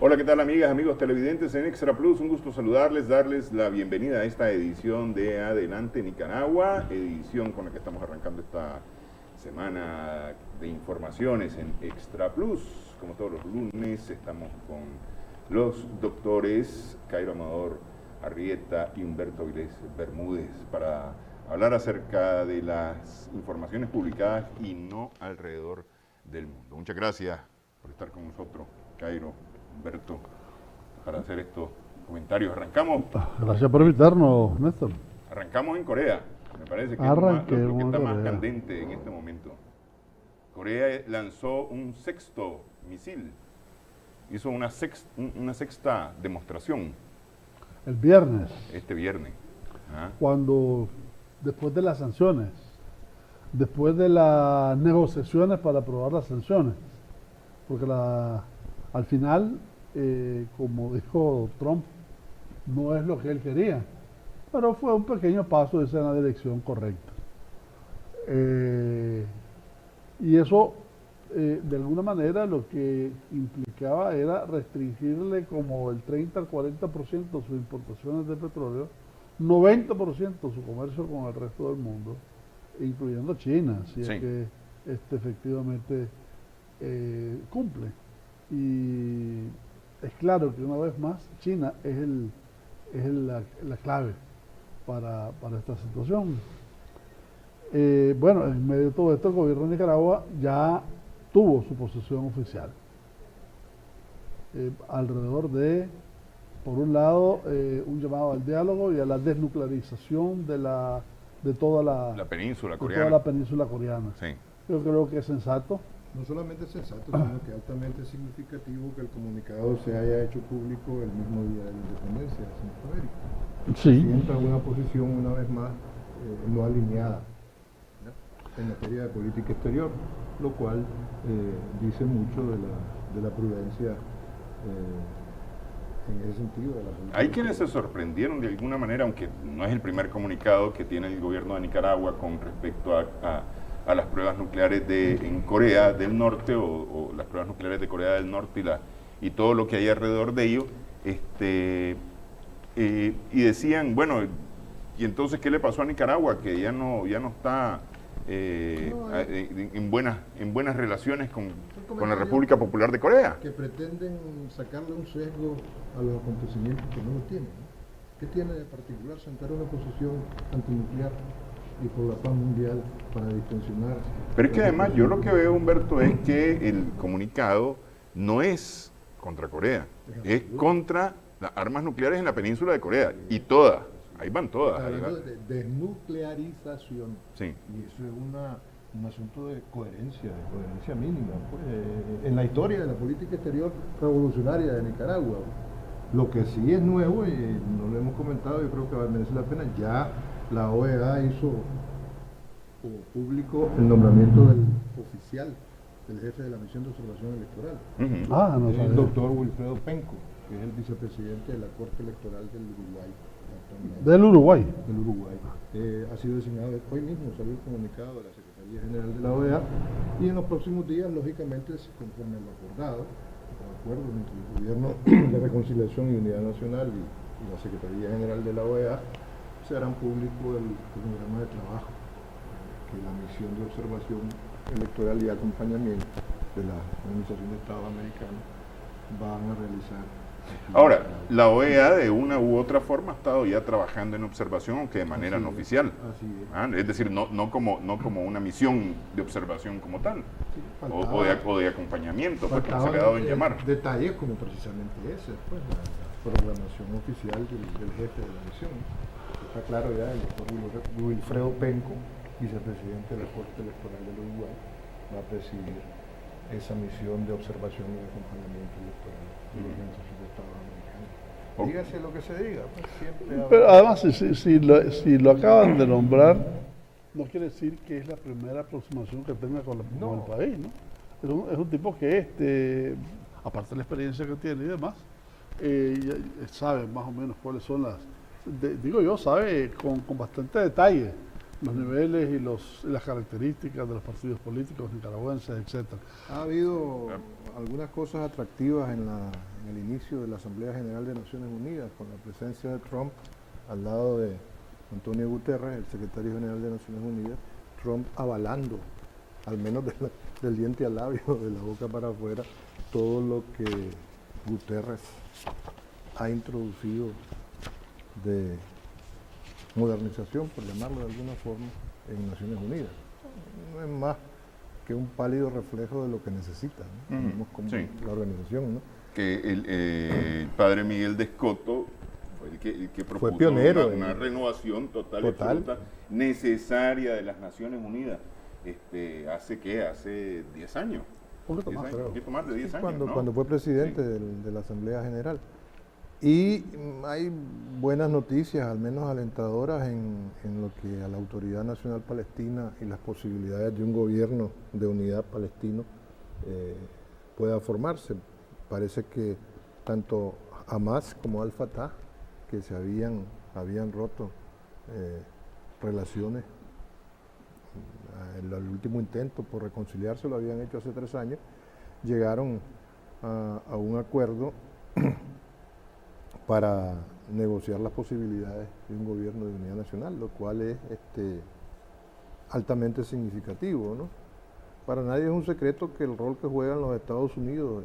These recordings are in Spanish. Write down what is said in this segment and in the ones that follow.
Hola, ¿qué tal amigas, amigos televidentes en Extra Plus? Un gusto saludarles, darles la bienvenida a esta edición de Adelante Nicaragua, edición con la que estamos arrancando esta semana de informaciones en Extra Plus. Como todos los lunes, estamos con los doctores Cairo Amador Arrieta y Humberto Vilés Bermúdez para hablar acerca de las informaciones publicadas y no alrededor del mundo. Muchas gracias por estar con nosotros, Cairo, Humberto, para hacer estos comentarios. Arrancamos. Gracias por invitarnos, Néstor. Arrancamos en Corea. Me parece que es lo que está más candente en este momento. Corea lanzó un sexto misil. Hizo una sexta demostración. El viernes. Este viernes. Cuando, después de las sanciones, después de las negociaciones para aprobar las sanciones, porque al final, como dijo Trump, no es lo que él quería, pero fue un pequeño paso en la dirección correcta. Y eso, de alguna manera, lo que implicaba era restringirle como el 30 al 40% sus importaciones de petróleo, 90% su comercio con el resto del mundo, incluyendo China, si es que efectivamente cumple. Y es claro que una vez más China es la clave para esta situación. Bueno, en medio de todo esto, el gobierno de Nicaragua ya tuvo su posición oficial. Alrededor de, por un lado, un llamado al diálogo y a la desnuclearización de toda la península coreana. Sí. Yo creo que es sensato. No solamente sensato, sino que altamente significativo que el comunicado se haya hecho público el mismo día de la independencia de Centroamérica. Sí. Sienta una posición, una vez más, no alineada, ¿no?, en materia de política exterior, lo cual dice mucho de la prudencia en ese sentido. Hay quienes se sorprendieron de alguna manera, aunque no es el primer comunicado que tiene el gobierno de Nicaragua con respecto a las pruebas nucleares en Corea del Norte o las pruebas nucleares de Corea del Norte y todo lo que hay alrededor de ello, y decían, bueno, ¿y entonces qué le pasó a Nicaragua? Que ya no está en buenas relaciones con la República Popular de Corea. Que pretenden sacarle un sesgo a los acontecimientos que no lo tienen, ¿no? ¿Qué tiene de particular sentar una posición antinuclear y por la paz mundial para distensionar? Pero es que además yo lo que veo, Humberto, es que el comunicado no es contra Corea, es contra las armas nucleares en la península de Corea, y todas, ahí van todas. Está hablando de desnuclearización. Sí. Y eso es un asunto de coherencia mínima, pues, en la historia de la política exterior revolucionaria de Nicaragua. Lo que sí es nuevo, y no lo hemos comentado, yo creo que merece la pena, ya la OEA hizo público el nombramiento del oficial, del jefe de la misión de observación electoral, el doctor Wilfredo Penco, que es el vicepresidente de la Corte Electoral del Uruguay. Del Uruguay. Ha sido designado, hoy mismo salió el comunicado de la Secretaría General de la OEA, y en los próximos días, lógicamente, conforme a lo acordado, el acuerdo entre el Gobierno de Reconciliación y Unidad Nacional y la Secretaría General de la OEA, se harán público el programa de trabajo que la misión de observación electoral y acompañamiento de la Organización de Estados Americanos van a realizar Ahora, la OEA de una u otra forma ha estado ya trabajando en observación, aunque de manera no oficial. Así es. Es decir, no como una misión de observación como tal, o de acompañamiento, pues, como se le ha dado en llamar. Detalles como precisamente ese, pues, la programación oficial del jefe de la misión. Está claro ya, el doctor Wilfredo Penco, vicepresidente de la Corte Electoral del Uruguay, va a presidir esa misión de observación y acompañamiento electoral de la Organización de Estados Americanos. Dígase lo que se diga, pues siempre Pero además, si lo acaban de nombrar, no quiere decir que es la primera aproximación que tenga con el país, ¿no? Es un tipo que, aparte de la experiencia que tiene y demás, sabe más o menos cuáles son sabe con bastante detalle los niveles y las características de los partidos políticos nicaragüenses, etcétera. ha habido algunas cosas atractivas en el inicio de la Asamblea General de Naciones Unidas, con la presencia de Trump al lado de Antonio Guterres, el secretario general de Naciones Unidas, Trump avalando, al menos del diente al labio, de la boca para afuera, todo lo que Guterres ha introducido de modernización, por llamarlo de alguna forma, en Naciones Unidas. No es más que un pálido reflejo de lo que necesita, ¿no? Tenemos como la organización, ¿no? Que el padre Miguel de Escoto fue el que propuso Fue pionero una renovación total y absoluta necesaria de las Naciones Unidas. Hace 10 años. Un poquito más, creo. Un poquito más de 10 años, ¿no? Cuando fue presidente de la Asamblea General. Y hay buenas noticias, al menos alentadoras, en lo que a la Autoridad Nacional Palestina y las posibilidades de un gobierno de unidad palestino pueda formarse. Parece que tanto Hamas como Al-Fatah, que se habían roto relaciones, el último intento por reconciliarse lo habían hecho hace 3 años, llegaron a un acuerdo para negociar las posibilidades de un gobierno de unidad nacional, lo cual es altamente significativo, ¿no? Para nadie es un secreto que el rol que juegan los Estados Unidos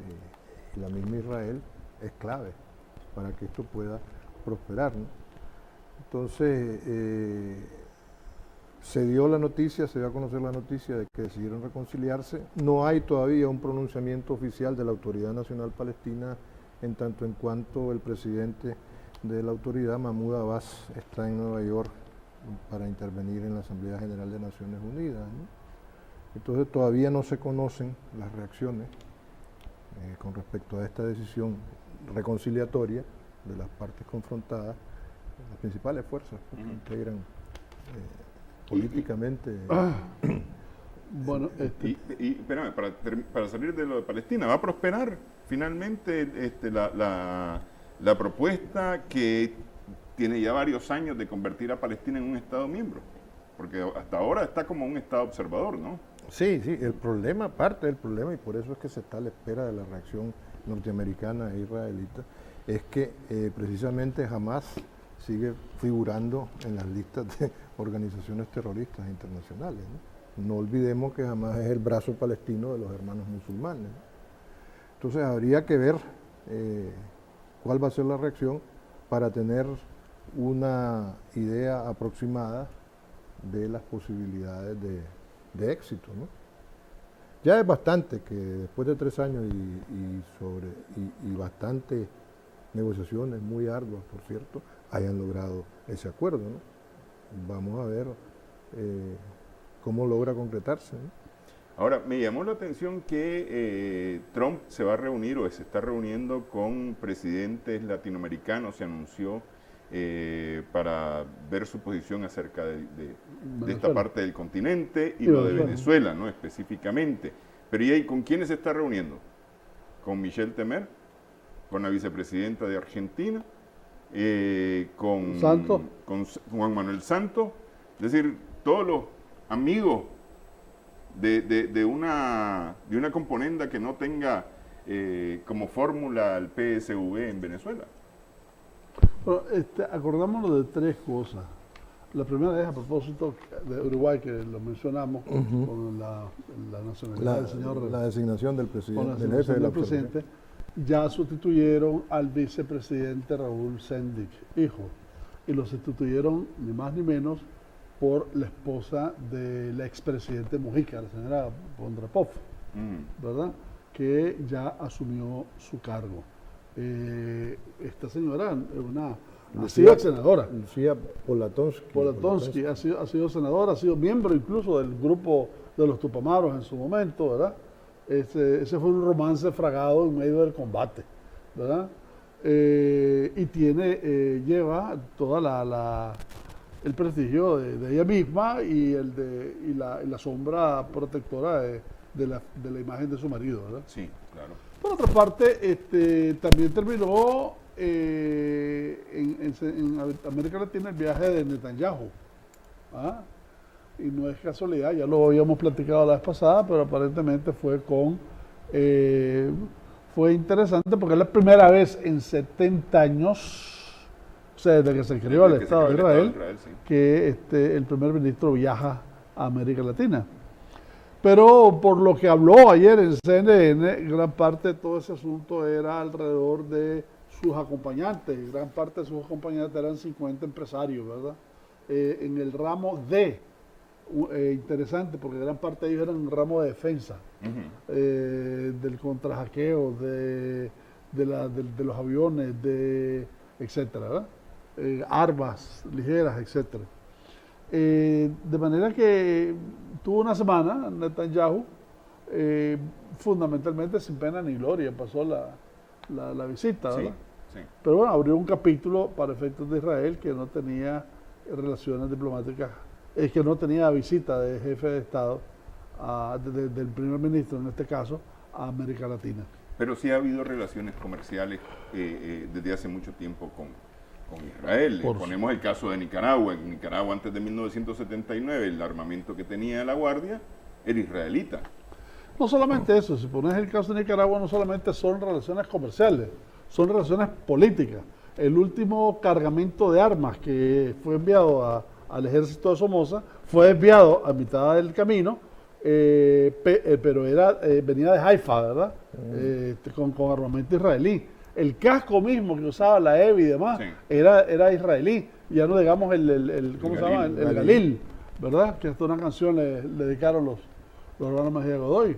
y la misma Israel es clave para que esto pueda prosperar, ¿no? Entonces, se dio a conocer la noticia de que decidieron reconciliarse. No hay todavía un pronunciamiento oficial de la Autoridad Nacional Palestina, en tanto en cuanto el presidente de la autoridad, Mahmoud Abbas, está en Nueva York para intervenir en la Asamblea General de Naciones Unidas, ¿no? Entonces todavía no se conocen las reacciones con respecto a esta decisión reconciliatoria de las partes confrontadas, las principales fuerzas que integran políticamente. Bueno, espérame, para salir de lo de Palestina, ¿va a prosperar finalmente la propuesta que tiene ya varios años de convertir a Palestina en un Estado miembro? Porque hasta ahora está como un Estado observador, ¿no? Sí, parte del problema, y por eso es que se está a la espera de la reacción norteamericana e israelita, es que precisamente Hamas sigue figurando en las listas de organizaciones terroristas internacionales, ¿no? No olvidemos que Hamas es el brazo palestino de los hermanos musulmanes, ¿no? Entonces habría que ver cuál va a ser la reacción para tener una idea aproximada de las posibilidades de éxito, ¿no? Ya es bastante que después de 3 años y bastantes negociaciones muy arduas, por cierto, hayan logrado ese acuerdo, ¿no? Vamos a ver cómo logra concretarse, ¿no? Ahora, me llamó la atención que Trump se va a reunir o se está reuniendo con presidentes latinoamericanos, se anunció, para ver su posición acerca de esta parte del continente y lo de Venezuela, ¿no? Específicamente. Pero ¿y ahí con quiénes se está reuniendo? ¿Con Michel Temer? ¿Con la vicepresidenta de Argentina? ¿Con Juan Manuel Santos? Es decir, todos los amigos de una componenda que no tenga como fórmula el PSV en Venezuela. Bueno, acordámonos de 3 cosas. La primera es a propósito de Uruguay, que lo mencionamos, con la nacionalidad del señor. La designación del presidente, del jefe de la presidente. ya sustituyeron al vicepresidente Raúl Sendic, hijo, y lo sustituyeron ni más ni menos por la esposa del expresidente Mujica, la señora Bondrapov, ¿verdad? Que ya asumió su cargo. Esta señora es ha sido senadora. Lucía Polatonsky ha sido senadora, ha sido miembro incluso del grupo de los Tupamaros en su momento, ¿verdad? Ese fue un romance fragado en medio del combate, ¿verdad? Y lleva toda el prestigio de ella misma y la sombra protectora de la imagen de su marido, ¿verdad? Sí, claro. Por otra parte, también terminó en América Latina el viaje de Netanyahu. ¿Ah? Y no es casualidad, ya lo habíamos platicado la vez pasada, pero aparentemente fue interesante porque es la primera vez en 70 años, o sea, desde que se creó el Estado de Israel, sí, que el primer ministro viaja a América Latina. Pero por lo que habló ayer en CNN, gran parte de todo ese asunto era alrededor de sus acompañantes. Gran parte de sus acompañantes eran 50 empresarios, ¿verdad? En el ramo interesante, porque gran parte de ellos eran un ramo de defensa, del contrahackeo, de los aviones, etcétera, ¿verdad? Armas ligeras, etcétera. De manera que tuvo una semana Netanyahu, fundamentalmente sin pena ni gloria, pasó la visita, ¿verdad? Sí. Pero bueno, abrió un capítulo para efectos de Israel que no tenía relaciones diplomáticas, que no tenía visita de jefe de Estado, del primer ministro en este caso, a América Latina. Pero sí ha habido relaciones comerciales desde hace mucho tiempo con Israel. Ponemos el caso de Nicaragua. En Nicaragua, antes de 1979, el armamento que tenía la Guardia era israelita. No solamente eso, si pones el caso de Nicaragua, no solamente son relaciones comerciales, son relaciones políticas. El último cargamento de armas que fue enviado al ejército de Somoza fue enviado a mitad del camino, pero venía de Haifa, ¿verdad? Con armamento israelí. El casco mismo que usaba la EBI y demás, sí, era israelí. Ya no digamos ¿cómo se llama? El Galil, ¿verdad? Que hasta una canción le dedicaron los hermanos Mejía Godoy.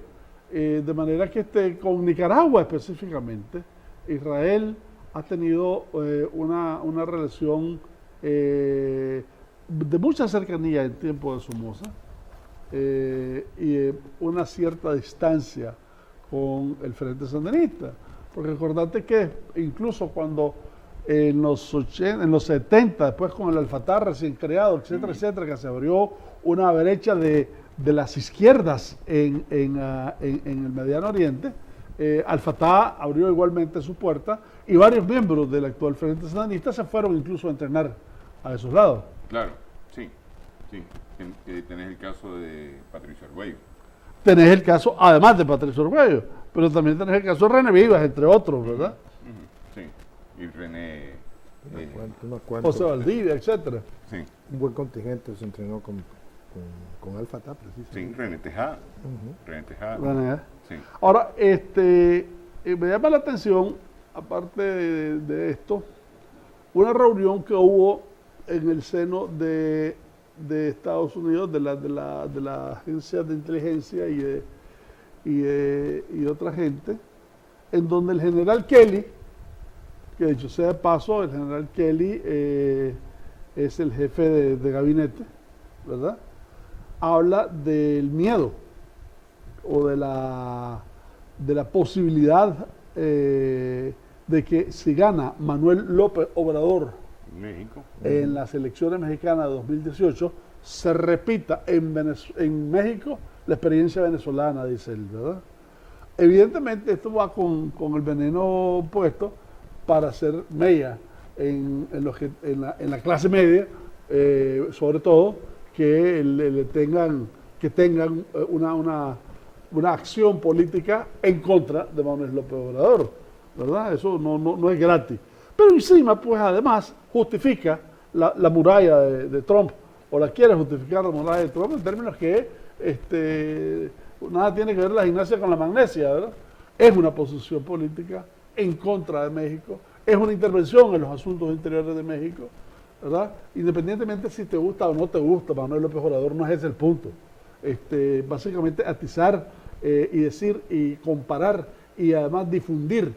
De manera que con Nicaragua específicamente, Israel ha tenido una relación de mucha cercanía en tiempo de Somoza y una cierta distancia con el Frente Sandinista. Porque recordate que incluso cuando en los 70, después con el Al-Fatah recién creado, etcétera, etcétera, que se abrió una brecha de las izquierdas en el Mediano Oriente, Al-Fatah abrió igualmente su puerta y varios miembros del actual Frente Sandinista se fueron incluso a entrenar a esos lados. Claro, sí. Tenés el caso de Patricio Argüello. Tenés el caso, además de Patricio Argüello, pero también tenés el caso de René Vivas, entre otros, ¿verdad? Sí, y René... José Valdivia, etcétera. Sí. Un buen contingente se entrenó con Al-Fatah, precisamente. Sí, René Tejada. René Tejada. Sí. Ahora, me llama la atención, aparte de esto, una reunión que hubo en el seno de Estados Unidos, de la agencia de inteligencia y otra gente, en donde el general Kelly, que dicho sea de paso, el general Kelly es el jefe de gabinete, ¿verdad? Habla del miedo o de la posibilidad de que si gana Manuel López Obrador México, en las elecciones mexicanas de 2018, se repita en México la experiencia venezolana, dice él, ¿verdad? Evidentemente esto va con el veneno puesto para hacer mella en la clase media, sobre todo, que tengan una acción política en contra de Manuel López Obrador, ¿verdad? Eso no es gratis. Pero encima, pues además, justifica la muralla de Trump, o la quiere justificar la muralla de Trump en términos que nada tiene que ver la gimnasia con la magnesia, ¿verdad? Es una posición política en contra de México, es una intervención en los asuntos interiores de México, ¿verdad? Independientemente si te gusta o no te gusta, Manuel López Obrador, no es ese el punto. Básicamente atizar y decir y comparar y además difundir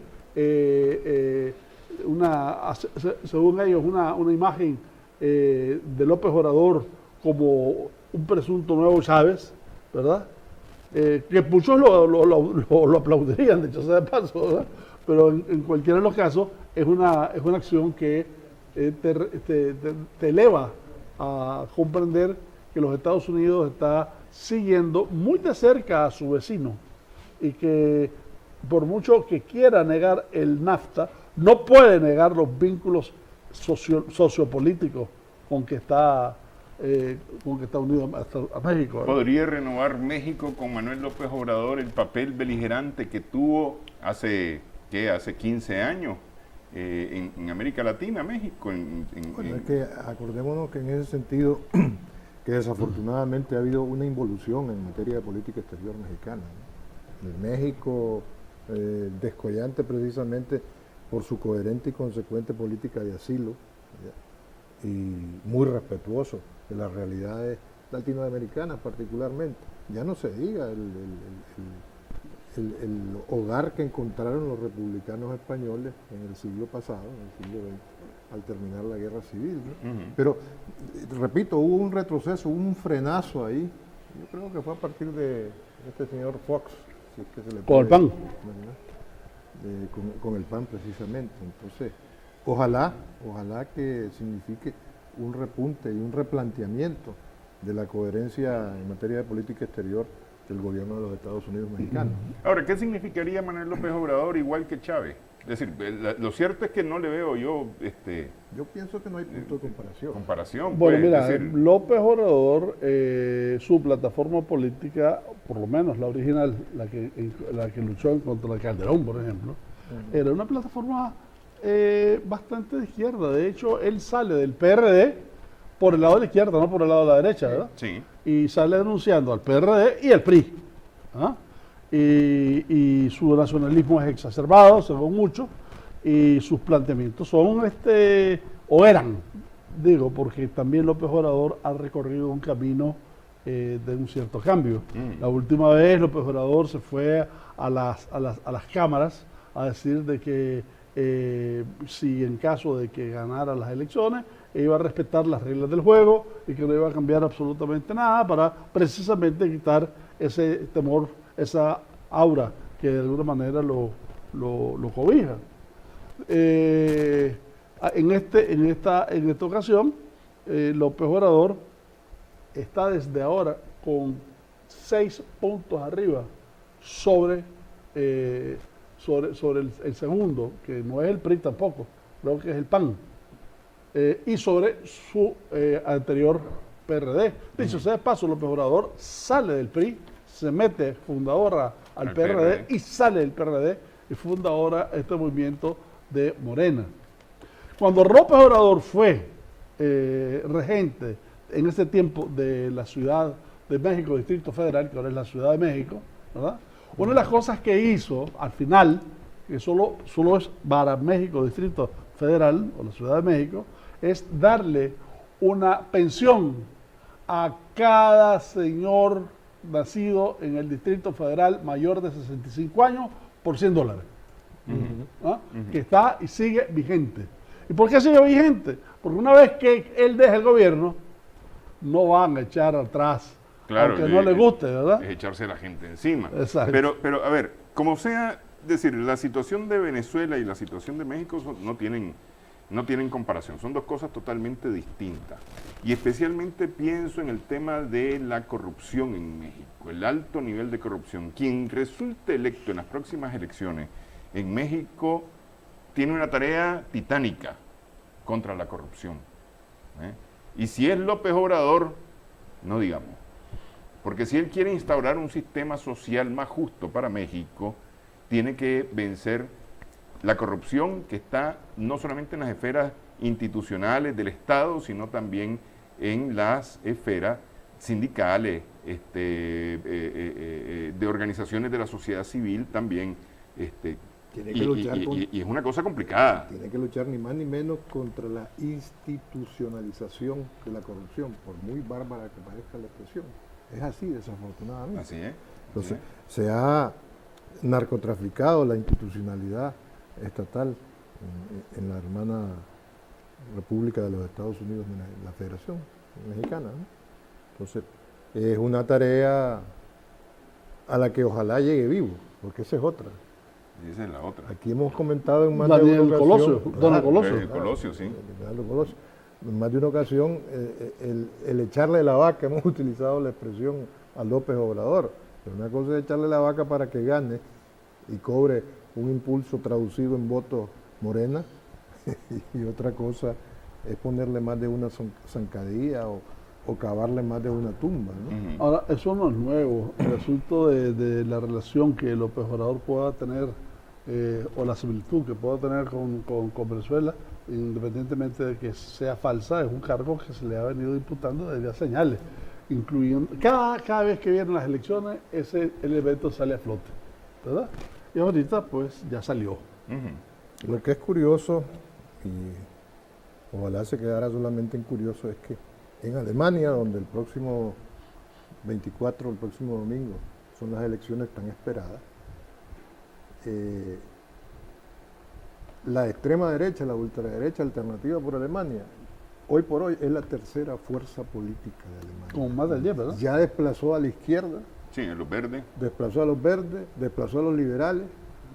según ellos, una imagen de López Obrador como un presunto nuevo Chávez, ¿verdad? Que muchos lo aplaudirían, de hecho sea de paso, ¿verdad? Pero en cualquiera de los casos es una acción que te eleva a comprender que los Estados Unidos está siguiendo muy de cerca a su vecino y que por mucho que quiera negar el NAFTA, no puede negar los vínculos sociopolíticos con que está unido a México, ¿verdad? ¿Podría renovar México con Manuel López Obrador el papel beligerante que tuvo hace 15 años en América Latina, México? Bueno, es que acordémonos que en ese sentido, que desafortunadamente ha habido una involución en materia de política exterior mexicana, ¿no? El México descollante precisamente por su coherente y consecuente política de asilo, ¿ya? Y muy respetuoso de las realidades latinoamericanas particularmente. Ya no se diga el hogar que encontraron los republicanos españoles en el siglo pasado, en el siglo XX, al terminar la guerra civil, ¿no? Pero, repito, hubo un retroceso, hubo un frenazo ahí. Yo creo que fue a partir de este señor Fox, si es que se le Con el PAN. Con el PAN precisamente. Entonces, ojalá que signifique un repunte y un replanteamiento de la coherencia en materia de política exterior del gobierno de los Estados Unidos mexicanos. Ahora, ¿qué significaría Manuel López Obrador igual que Chávez? Es decir, lo cierto es que no le veo yo Yo pienso que no hay punto de comparación. Bueno, pues, mira, es decir, López Obrador, su plataforma política, por lo menos la original, la que luchó en contra de Calderón, por ejemplo, era una plataforma bastante de izquierda. De hecho, él sale del PRD por el lado de la izquierda, no por el lado de la derecha, ¿verdad? sí. Y sale denunciando al PRD y al PRI. ¿Ah? Y su nacionalismo es exacerbado, según muchos, y sus planteamientos son, o eran, digo, porque también López Obrador ha recorrido un camino de un cierto cambio. La última vez López Obrador se fue a las cámaras a decir de que si en caso de que ganara las elecciones, iba a respetar las reglas del juego y que no iba a cambiar absolutamente nada para precisamente quitar ese temor, esa aura que de alguna manera lo cobija. En esta ocasión, López Obrador está desde ahora con 6 puntos arriba sobre el segundo, que no es el PRI tampoco, creo que es el PAN, y sobre su anterior PRD. Dicho sea de paso, López Obrador sale del PRI, se mete fundadora al PRD y sale del PRD y funda ahora este movimiento de Morena. Cuando López Obrador fue regente en ese tiempo de la Ciudad de México, Distrito Federal, que ahora es la Ciudad de México, ¿verdad? Una de las cosas que hizo al final, que solo es para México, Distrito Federal o la Ciudad de México, es darle una pensión a cada señor nacido en el Distrito Federal mayor de 65 años por $100, ¿ah? Que está y sigue vigente. ¿Y por qué sigue vigente? Porque una vez que él deje el gobierno, no van a echar atrás, claro, aunque no le guste, ¿verdad? Es echarse a la gente encima. Exacto. Pero a ver, como sea, decir, la situación de Venezuela y la situación de México no tienen comparación, son dos cosas totalmente distintas. Y especialmente pienso en el tema de la corrupción en México, el alto nivel de corrupción. Quien resulte electo en las próximas elecciones en México tiene una tarea titánica contra la corrupción. Y si es López Obrador, no digamos. Porque si él quiere instaurar un sistema social más justo para México, tiene que vencer la corrupción que está no solamente en las esferas institucionales del Estado, sino también en las esferas sindicales, de organizaciones de la sociedad civil también, Tiene que luchar y es una cosa complicada. Tiene que luchar ni más ni menos contra la institucionalización de la corrupción, por muy bárbara que parezca la expresión. Es así, desafortunadamente. Así es. Entonces, se ha narcotraficado la institucionalidad estatal en la hermana República de los Estados Unidos, la Federación Mexicana, ¿no? Entonces, es una tarea a la que ojalá llegue vivo, porque esa es otra. Y esa es la otra. Aquí hemos comentado en más Daniel de una ocasión... Colosio. Colosio, sí. Colosio. En más de una ocasión, el echarle la vaca, hemos utilizado la expresión a López Obrador, pero una cosa es echarle la vaca para que gane y cobre un impulso traducido en votos Morena, y otra cosa es ponerle más de una zancadilla o cavarle más de una tumba, ¿no? Ahora, eso no es nuevo. El asunto de la relación que López Obrador pueda tener, o la similitud que pueda tener con Venezuela, independientemente de que sea falsa, es un cargo que se le ha venido imputando desde hace señales, incluyendo cada vez que vienen las elecciones, ese elemento sale a flote, ¿verdad? Y ahorita, pues, ya salió. Lo que es curioso, y ojalá se quedara solamente en curioso, es que en Alemania, donde el próximo 24, el próximo domingo, son las elecciones tan esperadas, la extrema derecha, la ultraderecha alternativa por Alemania, hoy por hoy es la tercera fuerza política de Alemania. Con más del 10, ¿verdad? Ya desplazó a la izquierda, Sí, en los verdes. desplazó a los verdes, desplazó a los liberales,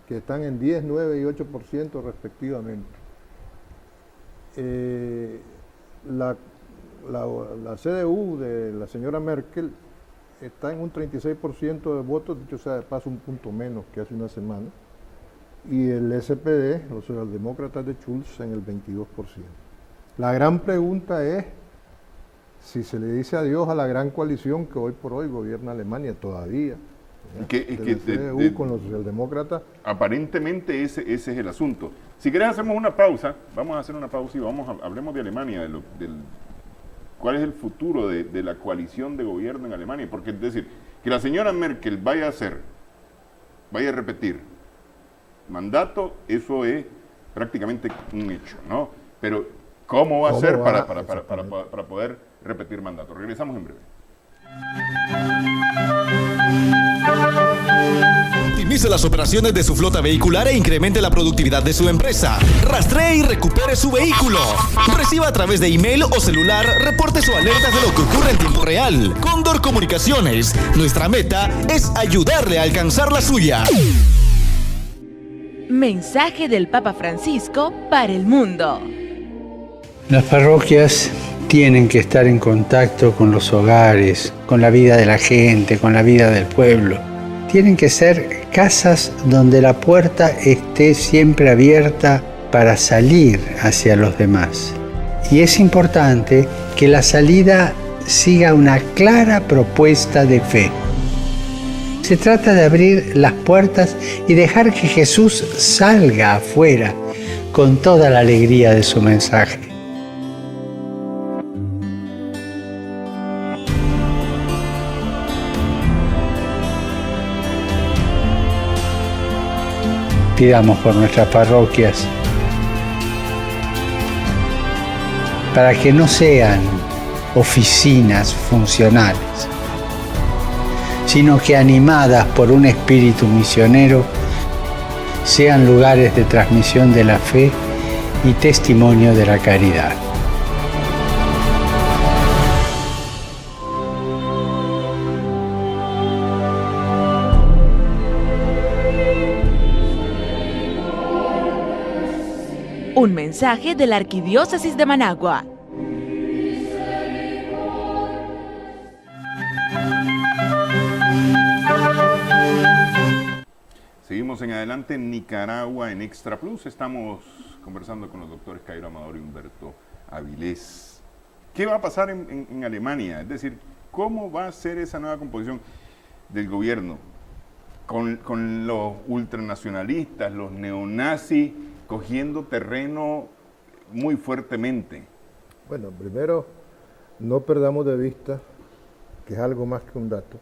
que están en 10, 9 y 8% respectivamente. La CDU de la señora Merkel está en un 36% de votos, dicho sea de paso, un punto menos que hace una semana, y el SPD, los socialdemócratas de Schulz, en el 22%. La gran pregunta es si se le dice adiós a la gran coalición que hoy por hoy gobierna Alemania todavía, CDU con los socialdemócratas. Aparentemente ese es el asunto. Si querés hacemos una pausa, vamos a hacer una pausa y hablemos de Alemania, cuál es el futuro de la coalición de gobierno en Alemania, porque es decir, que la señora Merkel vaya a repetir mandato, eso es prácticamente un hecho, ¿no? Pero ¿cómo va a ser para poder repetir mandato? Regresamos en breve. Optimice las operaciones de su flota vehicular e incremente la productividad de su empresa. Rastree y recupere su vehículo. Reciba a través de email o celular reportes o alertas de lo que ocurre en tiempo real. Cóndor Comunicaciones. Nuestra meta es ayudarle a alcanzar la suya. Mensaje del Papa Francisco para el mundo. Las parroquias tienen que estar en contacto con los hogares, con la vida de la gente, con la vida del pueblo. Tienen que ser casas donde la puerta esté siempre abierta para salir hacia los demás. Y es importante que la salida siga una clara propuesta de fe. Se trata de abrir las puertas y dejar que Jesús salga afuera con toda la alegría de su mensaje. Pidamos por nuestras parroquias para que no sean oficinas funcionales, sino que animadas por un espíritu misionero sean lugares de transmisión de la fe y testimonio de la caridad. Un mensaje de la Arquidiócesis de Managua. Seguimos en adelante en Nicaragua en Extra Plus. Estamos conversando con los doctores Cairo Amador y Humberto Avilés. ¿Qué va a pasar en Alemania? Es decir, ¿cómo va a ser esa nueva composición del gobierno? Con los ultranacionalistas, los neonazis, cogiendo terreno muy fuertemente. Bueno, primero, no perdamos de vista, que es algo más que un dato,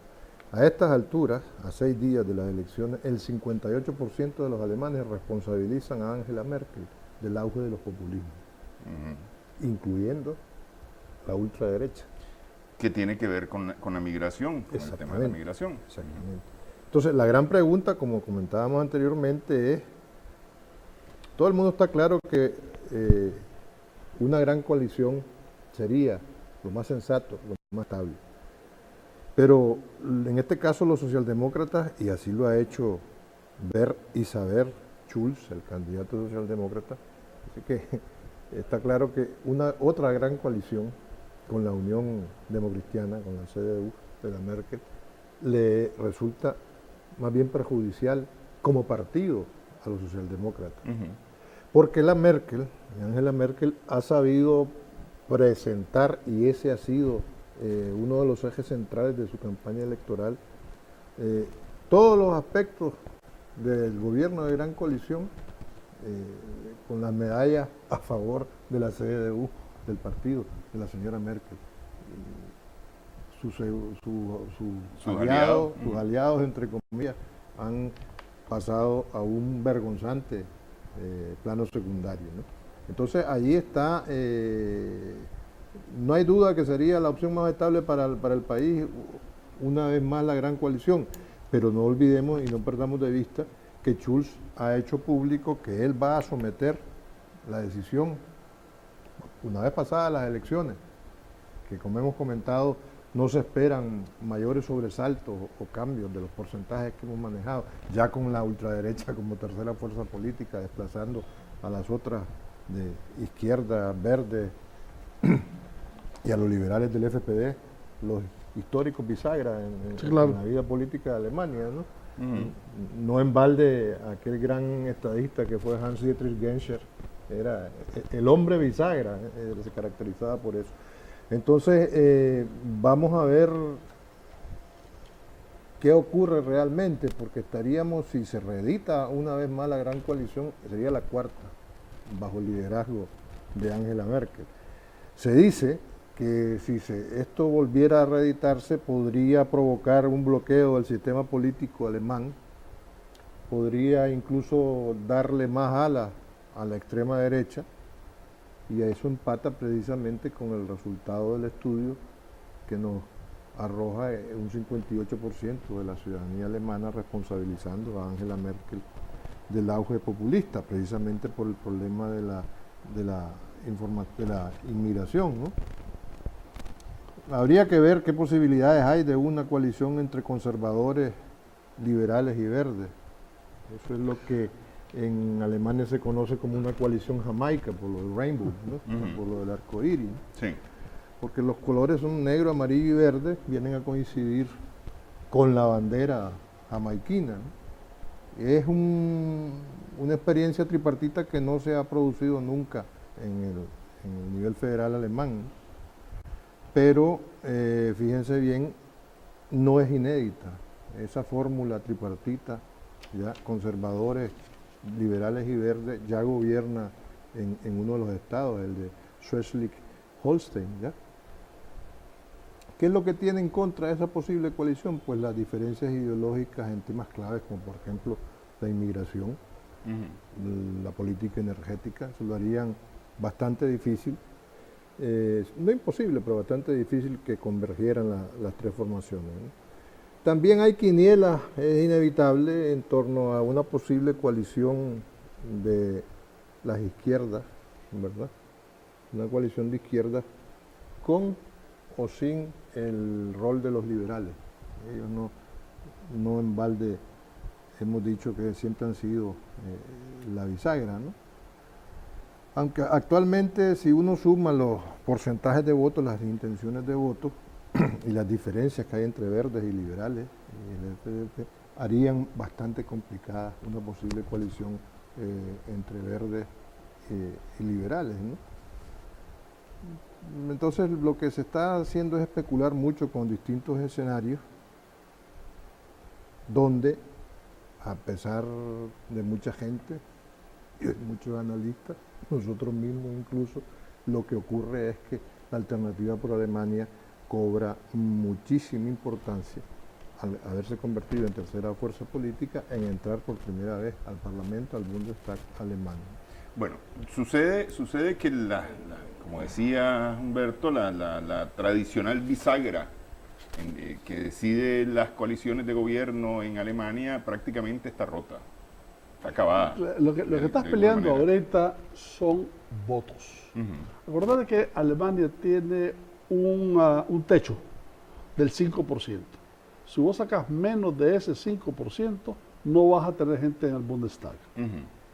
A estas alturas, a 6 días de las elecciones, el 58% de los alemanes responsabilizan a Angela Merkel del auge de los populismos, incluyendo la ultraderecha. Que tiene que ver con la migración, con el tema de la migración. Exactamente. Entonces, la gran pregunta, como comentábamos anteriormente, es, todo el mundo está claro que una gran coalición sería lo más sensato, lo más estable. Pero en este caso los socialdemócratas, y así lo ha hecho ver y saber Schulz, el candidato socialdemócrata, así que está claro que otra gran coalición con la Unión Democristiana, con la CDU de la Merkel, le resulta más bien perjudicial como partido a los socialdemócratas. Porque la Merkel, Angela Merkel, ha sabido presentar, y ese ha sido uno de los ejes centrales de su campaña electoral, todos los aspectos del gobierno de gran coalición, con las medallas a favor de la CDU, del partido de la señora Merkel. Sus aliados, entre comillas, han pasado a un vergonzante plano secundario, ¿no? Entonces allí está, no hay duda que sería la opción más estable para el país, una vez más la gran coalición, pero no olvidemos y no perdamos de vista que Schulz ha hecho público que él va a someter la decisión, una vez pasadas las elecciones, que como hemos comentado, no se esperan mayores sobresaltos o cambios de los porcentajes que hemos manejado, ya con la ultraderecha como tercera fuerza política, desplazando a las otras de izquierda, verde, y a los liberales del FPD, los históricos bisagras en la vida política de Alemania, ¿no? No en balde aquel gran estadista que fue Hans-Dietrich Genscher, era el hombre bisagra, se caracterizaba por eso. Entonces, vamos a ver qué ocurre realmente, porque estaríamos, si se reedita una vez más la gran coalición, sería la cuarta, bajo el liderazgo de Angela Merkel. Se dice que si esto volviera a reeditarse, podría provocar un bloqueo del sistema político alemán, podría incluso darle más alas a la extrema derecha, y eso empata precisamente con el resultado del estudio que nos arroja un 58% de la ciudadanía alemana responsabilizando a Angela Merkel del auge populista, precisamente por el problema de la inmigración, ¿no? Habría que ver qué posibilidades hay de una coalición entre conservadores, liberales y verdes. Eso es lo que en Alemania se conoce como una coalición jamaica, por lo del rainbow, ¿no? Por lo del arco iris, ¿no? Sí. Porque los colores son negro, amarillo y verde, vienen a coincidir con la bandera jamaiquina, ¿no? Es una experiencia tripartita que no se ha producido nunca en el nivel federal alemán, ¿no? Pero fíjense bien, no es inédita. Esa fórmula tripartita, ya conservadores, liberales y verdes, ya gobierna en uno de los estados, el de Schleswig-Holstein, ¿ya? ¿Qué es lo que tiene en contra de esa posible coalición? Pues las diferencias ideológicas en temas claves, como por ejemplo la inmigración, la política energética, se lo harían bastante difícil, no imposible, pero bastante difícil que convergieran las tres formaciones, ¿no? También hay quinielas, es inevitable, en torno a una posible coalición de las izquierdas, ¿verdad? Una coalición de izquierdas con o sin el rol de los liberales. Ellos no en balde hemos dicho que siempre han sido la bisagra, ¿no? Aunque actualmente, si uno suma los porcentajes de votos, las intenciones de voto y las diferencias que hay entre verdes y liberales, harían bastante complicada una posible coalición entre verdes y liberales, ¿no? Entonces, lo que se está haciendo es especular mucho con distintos escenarios donde, a pesar de mucha gente y de muchos analistas, nosotros mismos incluso, lo que ocurre es que la alternativa por Alemania cobra muchísima importancia al haberse convertido en tercera fuerza política, en entrar por primera vez al Parlamento, al Bundestag alemán. Bueno, sucede que como decía Humberto, la tradicional bisagra que decide las coaliciones de gobierno en Alemania prácticamente está rota, está acabada. Lo que estás peleando ahorita son votos. Acordate que Alemania tiene un techo del 5%. Si vos sacas menos de ese 5%, no vas a tener gente en el Bundestag.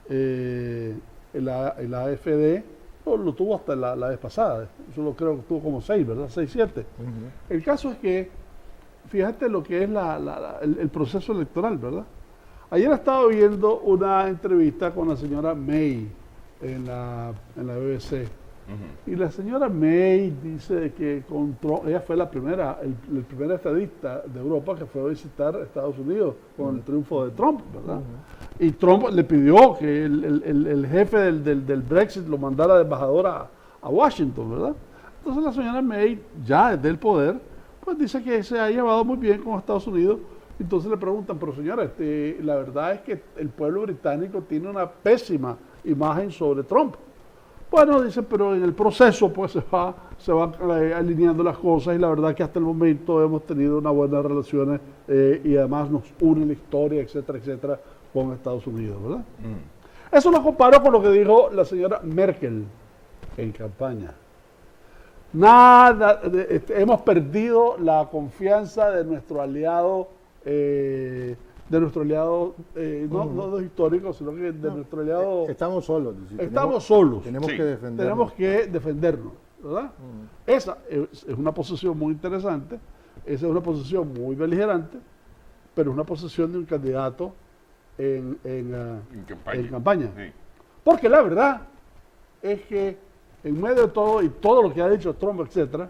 El AfD lo tuvo hasta la vez pasada. Yo creo que tuvo como 6, ¿verdad? 6, 7. El caso es que, fíjate lo que es el proceso electoral, ¿verdad? Ayer estaba viendo una entrevista con la señora May en la BBC. Y la señora May dice que con Trump, ella fue el primer estadista de Europa que fue a visitar Estados Unidos con el triunfo de Trump, ¿verdad? Y Trump le pidió que el jefe del Brexit lo mandara de embajador a Washington, ¿verdad? Entonces la señora May, ya desde el poder, pues dice que se ha llevado muy bien con Estados Unidos. Entonces le preguntan, pero señora, la verdad es que el pueblo británico tiene una pésima imagen sobre Trump. Bueno, dice, pero en el proceso pues se van alineando las cosas y la verdad que hasta el momento hemos tenido unas buenas relaciones y además nos une la historia, etcétera, etcétera, con Estados Unidos, ¿verdad? Eso lo comparo con lo que dijo la señora Merkel en campaña. Nada, hemos perdido la confianza de nuestro aliado, no los históricos, sino que de nuestro aliado. Estamos solos. Estamos solos. Tenemos Sí. que defendernos. Tenemos que defendernos, ¿verdad? Esa es una posición muy interesante, esa es una posición muy beligerante, pero es una posición de un candidato en campaña. Sí. Porque la verdad es que en medio de todo y todo lo que ha dicho Trump, etcétera,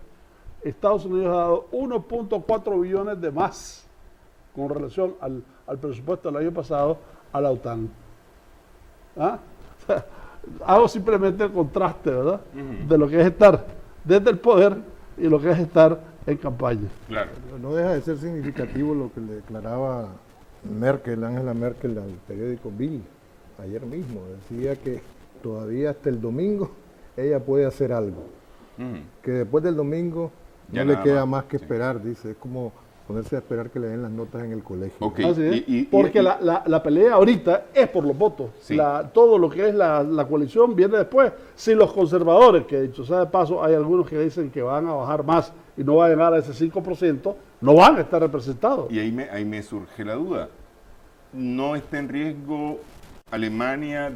Estados Unidos ha dado 1.4 billones de más con relación al presupuesto del año pasado a la OTAN. ¿Ah? O sea, hago simplemente el contraste, ¿verdad? De lo que es estar desde el poder y lo que es estar en campaña. Claro. No deja de ser significativo lo que le declaraba Angela Merkel, al periódico Bild ayer mismo. Decía que todavía hasta el domingo ella puede hacer algo. Que después del domingo Ya no le nada queda más, más que sí. esperar, dice. Es como ponerse a esperar que le den las notas en el colegio. Ok. Así es, Y- porque y- la pelea ahorita es por los votos. Sí. Todo lo que es la coalición viene después. Si los conservadores, que dicho sea de paso, hay algunos que dicen que van a bajar más y no van a llegar a ese 5%, no van a estar representados. Y ahí me surge la duda. ¿No está en riesgo Alemania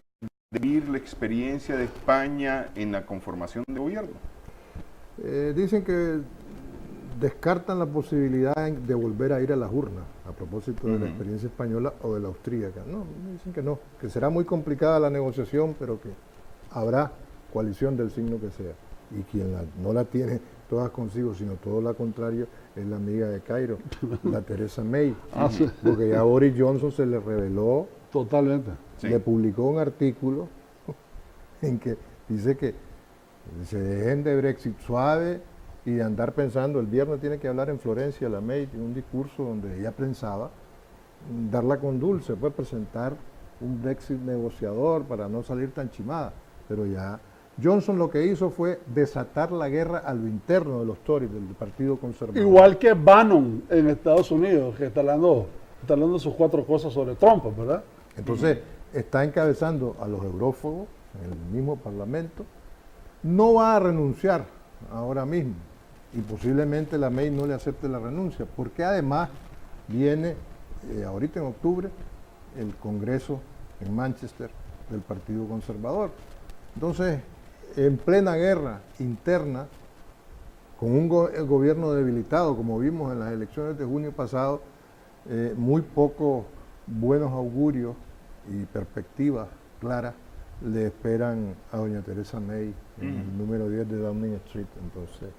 de vivir la experiencia de España en la conformación de gobierno? Dicen que descartan la posibilidad de volver a ir a las urnas, a propósito de la experiencia española o de la austríaca. No, dicen que no, que será muy complicada la negociación, pero que habrá coalición del signo que sea. Y quien no la tiene todas consigo, sino todo lo contrario, es la amiga de Cairo, la Theresa May. Sí. Porque ya Boris Johnson se le reveló, Totalmente. Sí. le publicó un artículo en que dice que se dejen de Brexit suave y de andar pensando. El viernes tiene que hablar en Florencia la May, en un discurso donde ella pensaba darla con dulce, pues presentar un Brexit negociador para no salir tan chimada. Pero ya Johnson lo que hizo fue desatar la guerra a lo interno de los Tories, del Partido Conservador. Igual que Bannon en Estados Unidos, que está hablando sus 4 cosas sobre Trump, ¿verdad? Entonces, está encabezando a los eurófagos en el mismo Parlamento. No va a renunciar ahora mismo y posiblemente la May no le acepte la renuncia, porque además viene ahorita en octubre el Congreso en Manchester del Partido Conservador. Entonces, en plena guerra interna, con un gobierno debilitado, como vimos en las elecciones de junio pasado, muy pocos buenos augurios y perspectivas claras le esperan a doña Theresa May en el número 10 de Downing Street. Entonces,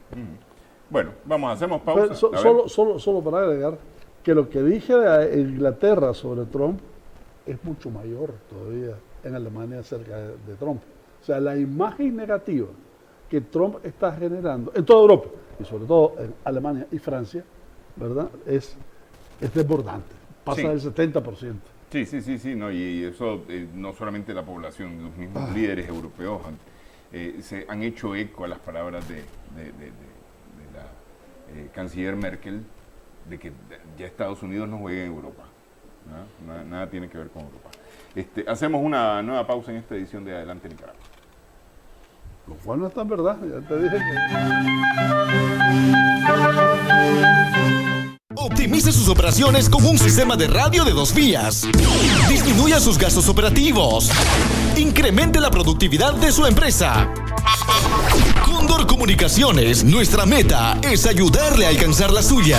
Bueno, hacemos Pero pausa. A ver. solo para agregar que lo que dije de Inglaterra sobre Trump es mucho mayor todavía en Alemania acerca de Trump. O sea, la imagen negativa que Trump está generando en toda Europa y sobre todo en Alemania y Francia, ¿verdad? Es es desbordante, pasa Sí. del 70%. Sí, no, y eso no solamente la población, los mismos líderes europeos se han hecho eco a las palabras de la canciller Merkel de que ya Estados Unidos no juega en Europa. Nada tiene que ver con Europa. Hacemos una nueva pausa en esta edición de Adelante Nicaragua. Lo cual no está en verdad, ya te dije que... Optimice sus operaciones con un sistema de radio de 2 vías. Disminuya sus gastos operativos. Incremente la productividad de su empresa. Cóndor Comunicaciones, nuestra meta es ayudarle a alcanzar la suya.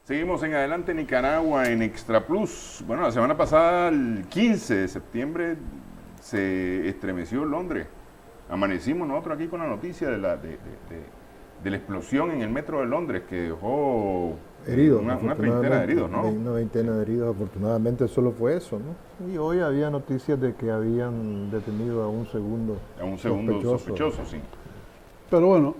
Seguimos en Adelante Nicaragua en Extra Plus. Bueno, la semana pasada, el 15 de septiembre, se estremeció Londres. Amanecimos nosotros aquí con la noticia de la explosión en el metro de Londres que dejó Heridos, una treintena de heridos, ¿no? Una veintena de heridos, afortunadamente solo fue eso, ¿no? Y hoy había noticias de que habían detenido a un segundo sospechoso, sí. Pero bueno,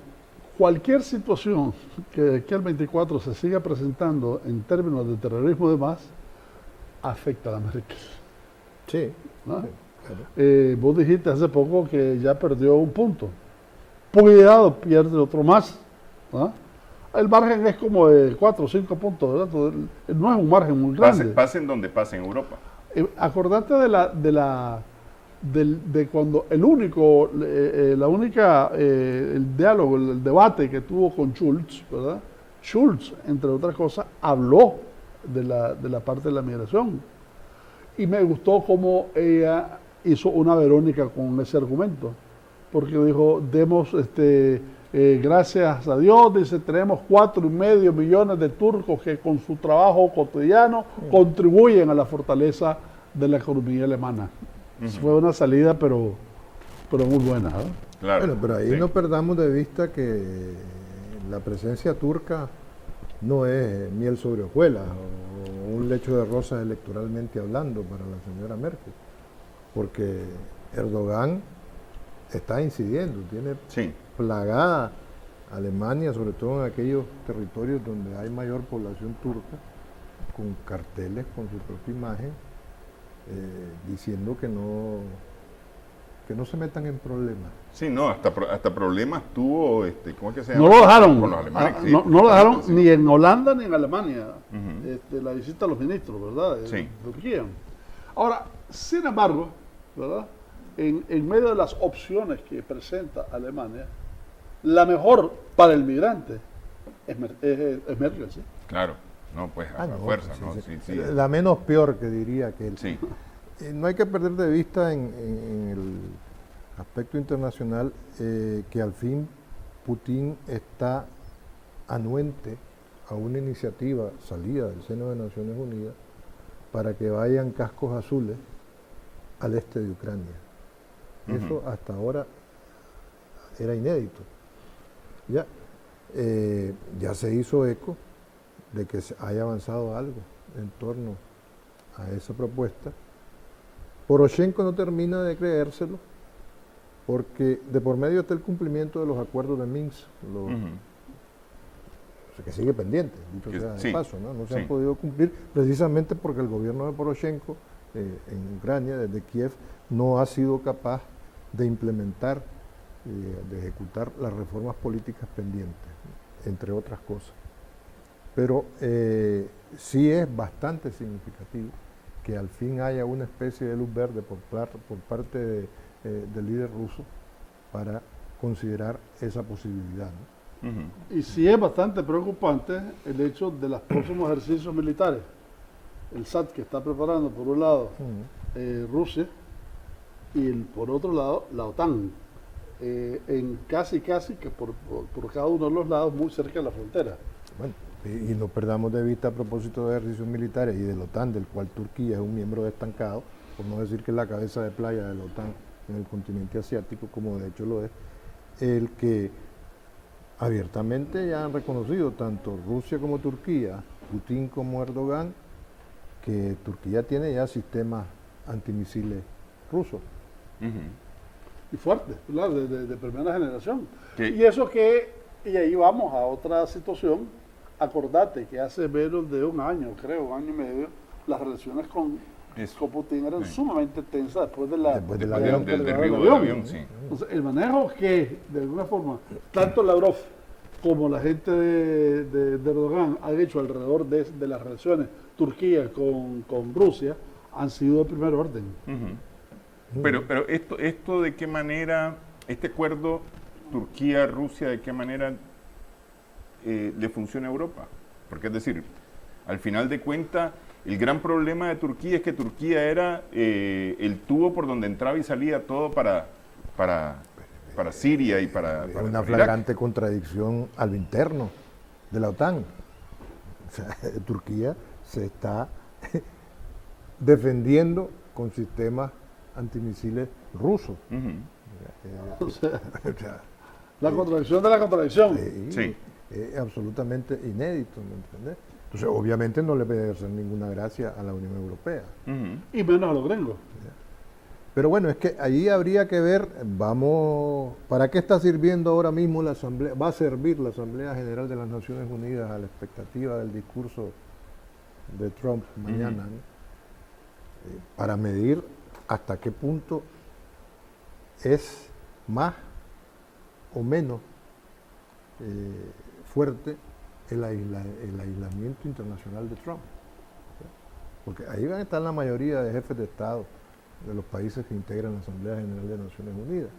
cualquier situación que de aquí al 24 se siga presentando en términos de terrorismo y demás, afecta a la Merkel. Sí. ¿No? Sí, claro. Vos dijiste hace poco que ya perdió un punto. Cuidado, pierde otro más. ¿No? El margen es como de 4 o 5 puntos, ¿verdad? No es un margen muy grande. Pasen donde pase en Europa. Acordate de cuando el diálogo, el debate que tuvo con Schulz, ¿verdad? Schulz, entre otras cosas, habló de la parte de la migración. Y me gustó cómo ella hizo una Verónica con ese argumento. Porque dijo, gracias a Dios, dice, tenemos 4,5 millones de turcos que con su trabajo cotidiano contribuyen a la fortaleza de la economía alemana. Fue una salida, pero muy buena. ¿Eh? Claro. Bueno, pero ahí no perdamos de vista que la presencia turca no es miel sobre hojuelas o un lecho de rosas electoralmente hablando para la señora Merkel, porque Erdogan está incidiendo, tiene plagada Alemania, sobre todo en aquellos territorios donde hay mayor población turca, con carteles con su propia imagen, diciendo que no se metan en problemas. Sí, no, hasta problemas tuvo, ¿cómo es que se llama? No lo dejaron, con los alemanes. no lo dejaron ni en Holanda ni en Alemania, la visita a los ministros, ¿verdad? Sí. Turquía. Ahora, sin embargo, ¿verdad? En medio de las opciones que presenta Alemania, la mejor para el migrante es Merkel, ¿sí? Claro, no, pues a fuerza, ¿no? Sí. La menos peor, que diría que él. Sí. No hay que perder de vista en el aspecto internacional que al fin Putin está anuente a una iniciativa salida del seno de Naciones Unidas para que vayan cascos azules al este de Ucrania. Eso hasta ahora era inédito. Ya se hizo eco de que se haya avanzado algo en torno a esa propuesta. Poroshenko no termina de creérselo porque de por medio está el cumplimiento de los acuerdos de Minsk, o sea, que sigue pendiente, dicho sea de paso, ¿no? Se han podido cumplir precisamente porque el gobierno de Poroshenko en Ucrania, desde Kiev, no ha sido capaz de implementar, de ejecutar las reformas políticas pendientes, entre otras cosas. Pero sí es bastante significativo que al fin haya una especie de luz verde por parte del líder ruso para considerar esa posibilidad, ¿no? Y sí es bastante preocupante el hecho de los próximos ejercicios militares. El SAT que está preparando por un lado Rusia y por otro lado la OTAN, en casi que por cada uno de los lados muy cerca de la frontera. Bueno, y no perdamos de vista a propósito de ejercicios militares y de la OTAN, del cual Turquía es un miembro destacado, por no decir que es la cabeza de playa de la OTAN en el continente asiático, como de hecho lo es, el que abiertamente ya han reconocido tanto Rusia como Turquía, Putin como Erdogan, que Turquía tiene ya sistemas antimisiles rusos. Y fuertes, claro, de primera generación. ¿Qué? Y ahí vamos a otra situación. Acordate que hace menos de un año, creo, un año y medio, las relaciones con Putin eran sumamente tensas después del derribo del avión. Sí. Entonces, el manejo que, de alguna forma, tanto Lavrov como la gente de Erdogan han hecho alrededor de las relaciones Turquía con Rusia han sido de primer orden. Pero esto de qué manera, este acuerdo Turquía-Rusia, de qué manera le funciona a Europa. Porque es decir, al final de cuentas, el gran problema de Turquía es que Turquía era el tubo por donde entraba y salía todo para Siria y para una flagrante contradicción a lo interno de la OTAN. O sea, Turquía se está defendiendo con sistemas antimisiles rusos. O sea, la contradicción de la contradicción. Sí. Es absolutamente inédito, ¿me entiendes? Entonces, obviamente no le puede hacer ninguna gracia a la Unión Europea. Y menos a los gringos. Pero bueno, es que ahí habría que ver, ¿para qué está sirviendo ahora mismo la Asamblea? Va a servir la Asamblea General de las Naciones Unidas a la expectativa del discurso de Trump mañana, ¿no? Para medir hasta qué punto es más o menos fuerte el aislamiento internacional de Trump. Porque ahí van a estar la mayoría de jefes de Estado de los países que integran la Asamblea General de Naciones Unidas.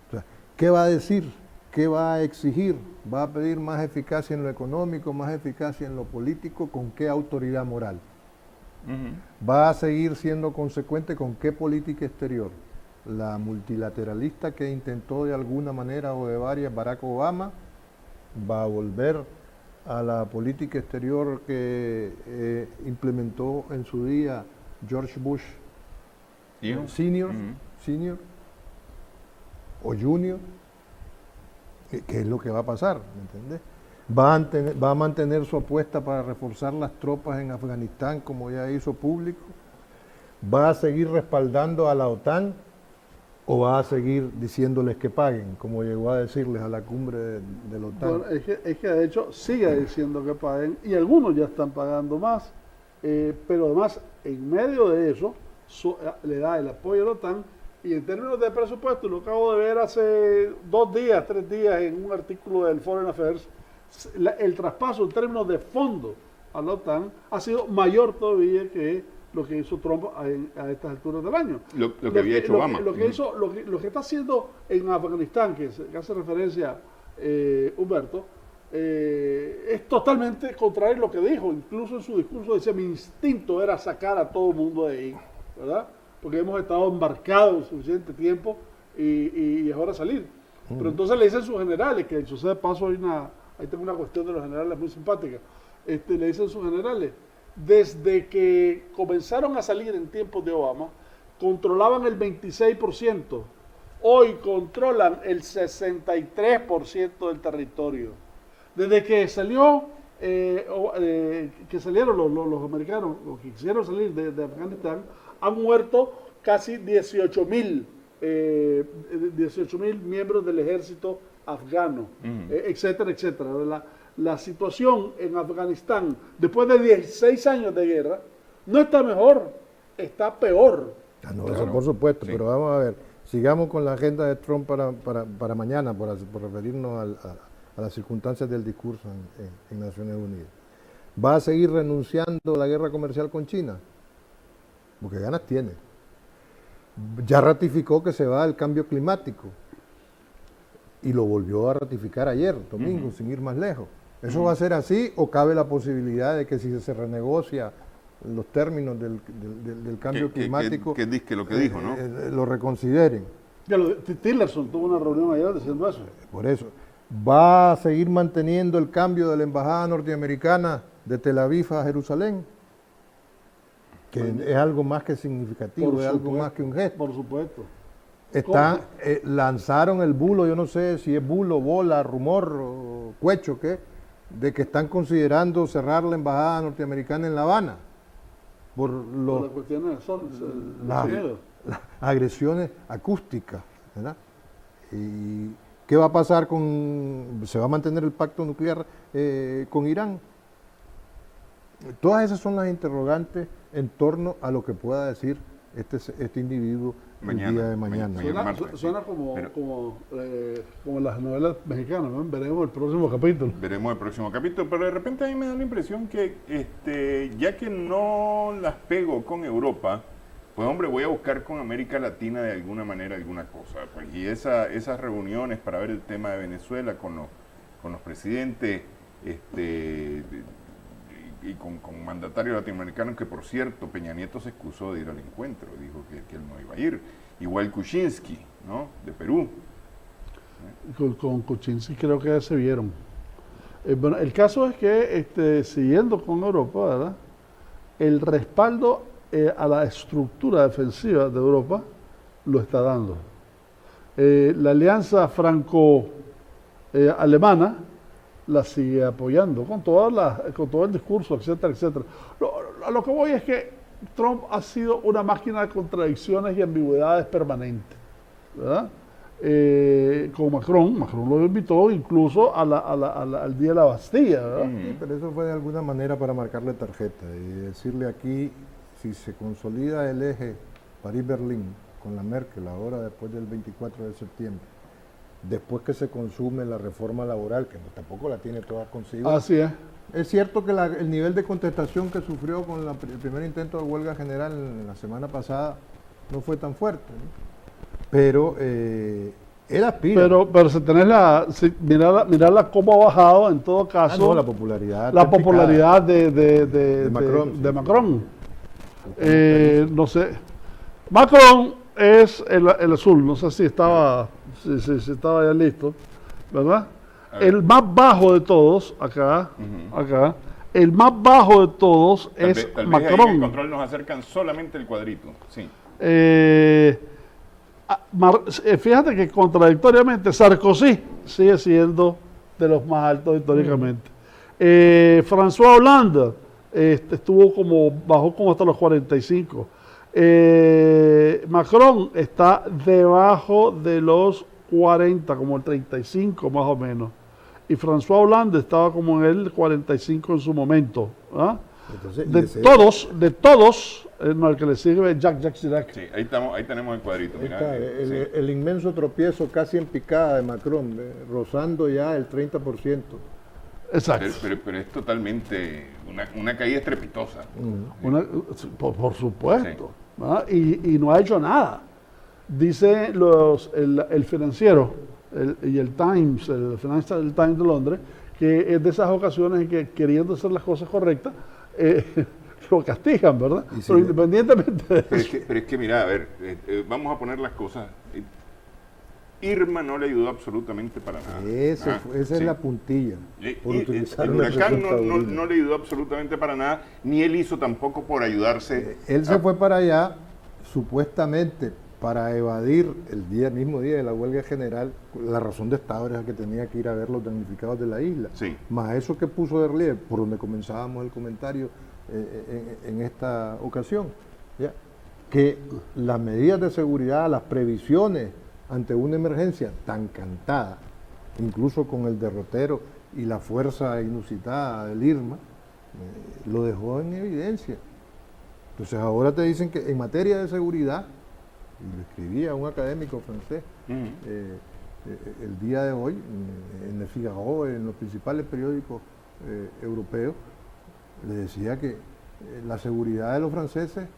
O sea, ¿qué va a decir? ¿Qué va a exigir? ¿Va a pedir más eficacia en lo económico, más eficacia en lo político? ¿Con qué autoridad moral? ¿Va a seguir siendo consecuente con qué política exterior? La multilateralista que intentó de alguna manera o de varias Barack Obama, va a volver a la política exterior que implementó en su día George Bush senior o junior. ¿Qué es lo que va a pasar? ¿Me entiendes? ¿Va a mantener su apuesta para reforzar las tropas en Afganistán como ya hizo público? ¿Va a seguir respaldando a la OTAN? ¿O va a seguir diciéndoles que paguen, como llegó a decirles a la cumbre de la OTAN? Bueno, es que de hecho sigue diciendo que paguen, y algunos ya están pagando más, pero además en medio de eso le da el apoyo a la OTAN, y en términos de presupuesto, lo acabo de ver hace 3 días en un artículo del Foreign Affairs, el traspaso en términos de fondo a la OTAN ha sido mayor todavía que lo que hizo Trump a estas alturas del año. Lo que había hecho Obama. Lo que está haciendo en Afganistán, que hace referencia Humberto, es totalmente contrario a lo que dijo. Incluso en su discurso decía, mi instinto era sacar a todo el mundo de ahí, ¿verdad? Porque hemos estado embarcados suficiente tiempo y es hora de salir. Pero entonces le dicen sus generales, que dicho sea de paso hay ahí tengo una cuestión de los generales muy simpática, le dicen sus generales, desde que comenzaron a salir en tiempos de Obama, controlaban el 26%, hoy controlan el 63% del territorio. Desde que salió, que salieron los americanos, los que quisieron salir de Afganistán, han muerto casi 18.000 miembros del ejército afgano, etcétera, etcétera. La situación en Afganistán, después de 16 años de guerra, no está mejor, está peor. No, Claro. eso por supuesto, Sí. pero vamos a ver, sigamos con la agenda de Trump para mañana, por referirnos a las circunstancias del discurso en Naciones Unidas. ¿Va a seguir renunciando a la guerra comercial con China? Porque ganas tiene. Ya ratificó que se va al cambio climático y lo volvió a ratificar ayer, domingo, sin ir más lejos. ¿Eso va a ser así o cabe la posibilidad de que si se renegocia los términos del cambio climático, que lo que dijo, ¿no? lo reconsideren? Tillerson tuvo una reunión ayer diciendo eso. Por eso, ¿va a seguir manteniendo el cambio de la embajada norteamericana de Tel Aviv a Jerusalén? Que es algo más que significativo, es algo más que un gesto. Por supuesto. Lanzaron el bulo, yo no sé si es bulo, bola, rumor o cuecho, ¿qué? De que están considerando cerrar la embajada norteamericana en La Habana por Por las cuestiones las agresiones acústicas, ¿verdad? ¿Y qué va a pasar se va a mantener el pacto nuclear con Irán? Todas esas son las interrogantes en torno a lo que pueda decir este individuo el día de mañana. Suena como las novelas mexicanas, ¿no? Veremos el próximo capítulo. Veremos el próximo capítulo, pero de repente a mí me da la impresión que ya que no las pego con Europa, pues hombre, voy a buscar con América Latina de alguna manera alguna cosa. Pues, y esas reuniones para ver el tema de Venezuela con los presidentes y con mandatarios latinoamericanos, que por cierto, Peña Nieto se excusó de ir al encuentro, dijo que él no iba a ir. Igual Kuczynski, ¿no? De Perú. Con Kuczynski creo que ya se vieron. Bueno, el caso es que, siguiendo con Europa, ¿verdad? El respaldo a la estructura defensiva de Europa lo está dando. La alianza franco-alemana la sigue apoyando con todo el discurso, etcétera, etcétera. A lo que voy es que Trump ha sido una máquina de contradicciones y ambigüedades permanentes, ¿verdad? Con Macron lo invitó incluso al Día de la Bastilla, ¿verdad? Sí, pero eso fue de alguna manera para marcarle tarjeta y decirle aquí, si se consolida el eje París-Berlín con la Merkel ahora después del 24 de septiembre, después que se consume la reforma laboral, que tampoco la tiene toda consigo. Así es. Es cierto que el nivel de contestación que sufrió con el primer intento de huelga general la semana pasada no fue tan fuerte, ¿no? Pero él aspira. Pero si tenés mirarla cómo ha bajado en todo caso. No, la popularidad. La popularidad de Macron. De Macron. No sé. Macron es el azul, no sé si estaba ya listo, ¿verdad? El más bajo de todos, acá, el más bajo de todos es tal vez Macron. ahí en el control nos acercan solamente el cuadrito, sí. Fíjate que contradictoriamente Sarkozy sigue siendo de los más altos históricamente. François Hollande bajó como hasta los 45. Macron está debajo de los 40, como el 35 más o menos. Y François Hollande estaba como en el 45 en su momento. ¿Ah? Entonces, de todos, el que le sirve es Jacques Chirac. Sí, ahí tenemos el cuadrito. Ahí Mira, está, sí. el inmenso tropiezo casi en picada de Macron, rozando ya el 30%. Exacto. Pero es totalmente una caída estrepitosa. Por supuesto. ¿Ah? Y no ha hecho nada. Dice el financiero y el Times, el Financial Times de Londres, que es de esas ocasiones en que, queriendo hacer las cosas correctas, lo castigan, ¿verdad? Pero independientemente de eso. Pero es que mira, a ver, vamos a poner las cosas. Irma no le ayudó absolutamente para nada. Esa es sí. la puntilla. Y el huracán no le ayudó absolutamente para nada, ni él hizo tampoco por ayudarse. Él se fue para allá supuestamente para evadir el mismo día de la huelga general. La razón de Estado era que tenía que ir a ver los damnificados de la isla. Sí. Más eso que puso de relieve, por donde comenzábamos el comentario en esta ocasión, ¿ya? Que las medidas de seguridad, las previsiones ante una emergencia tan cantada, incluso con el derrotero y la fuerza inusitada del Irma, lo dejó en evidencia. Entonces ahora te dicen que en materia de seguridad, y lo escribía un académico francés el día de hoy, en el Figaro, en los principales periódicos europeos, le decía que la seguridad de los franceses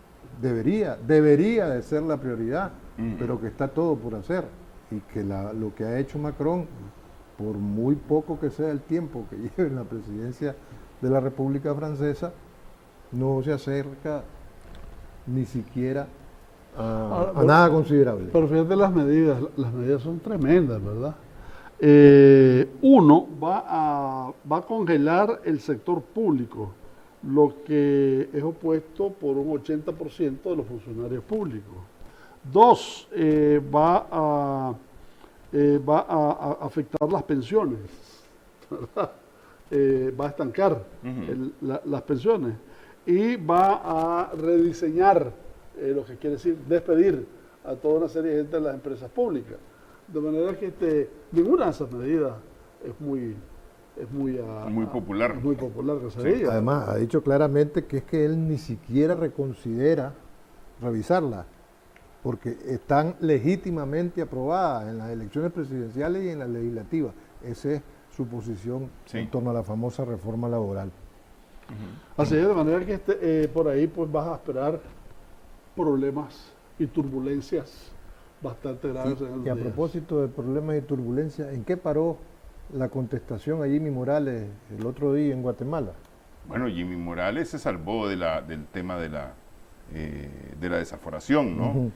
debería de ser la prioridad, pero que está todo por hacer, y que lo que ha hecho Macron, por muy poco que sea el tiempo que lleve en la presidencia de la República Francesa, no se acerca ni siquiera a nada considerable. Pero fíjate las medidas son tremendas, ¿verdad? Uno, va a congelar el sector público, lo que es opuesto por un 80% de los funcionarios públicos. Dos, va a afectar las pensiones, ¿verdad? Va a estancar las pensiones y va a rediseñar, lo que quiere decir despedir a toda una serie de gente de las empresas públicas. De manera que ninguna de esas medidas es muy popular. Es muy popular que se diga. Además, ha dicho claramente que es que él ni siquiera reconsidera revisarlas, porque están legítimamente aprobadas en las elecciones presidenciales y en las legislativas. Esa es su posición en torno a la famosa reforma laboral. Así es, de manera que por ahí pues vas a esperar problemas y turbulencias bastante graves en el Y a día. propósito de problemas y turbulencias, ¿en qué paró la contestación a Jimmy Morales el otro día en Guatemala? Bueno, Jimmy Morales se salvó del tema de la desaforación, ¿no?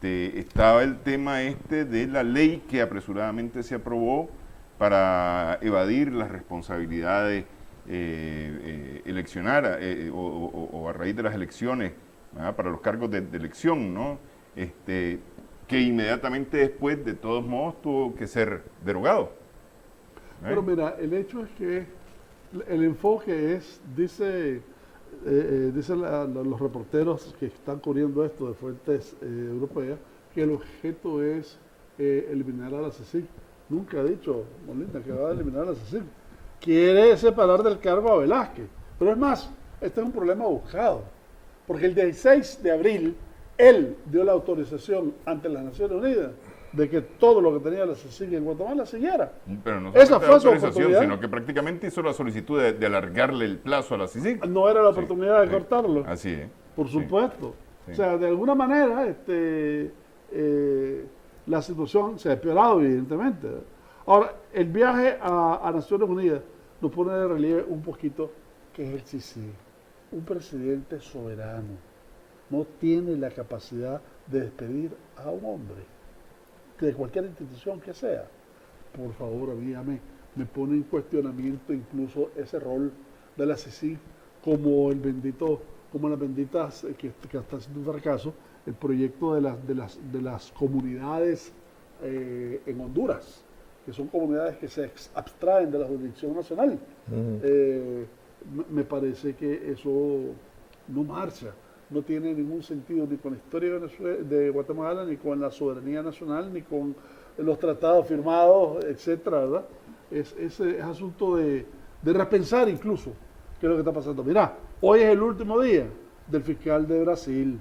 Estaba el tema de la ley que apresuradamente se aprobó para evadir las responsabilidades eleccionar o a raíz de las elecciones, ¿verdad? Para los cargos de elección, ¿no? Que inmediatamente después, de todos modos, tuvo que ser derogado. Pero mira, el hecho es que el enfoque es, dicen los reporteros que están cubriendo esto de fuentes europeas, que el objeto es eliminar a la CICIG. Nunca ha dicho Molina que va a eliminar a la CICIG. Quiere separar del cargo a Velázquez. Pero es más, este es un problema buscado. Porque el 16 de abril, él dio la autorización ante las Naciones Unidas de que todo lo que tenía la CICIG en Guatemala siguiera. Pero no esa fue su autorización, oportunidad, sino que prácticamente hizo la solicitud de alargarle el plazo a la CICIG. No era la oportunidad de cortarlo. Así es. Por supuesto. Sí. O sea, de alguna manera la situación se ha empeorado, evidentemente. Ahora, el viaje a Naciones Unidas nos pone de relieve un poquito que es el CICIG. Un presidente soberano no tiene la capacidad de despedir a un hombre de cualquier institución que sea. Por favor, a mí me pone en cuestionamiento incluso ese rol de la CICIG como las benditas que está siendo un fracaso, el proyecto de las comunidades en Honduras, que son comunidades que se abstraen de la jurisdicción nacional. Me parece que eso no marcha, no tiene ningún sentido ni con la historia de Guatemala, ni con la soberanía nacional, ni con los tratados firmados, etcétera, ¿verdad? Es asunto de repensar incluso qué es lo que está pasando. Mirá, hoy es el último día del fiscal de Brasil.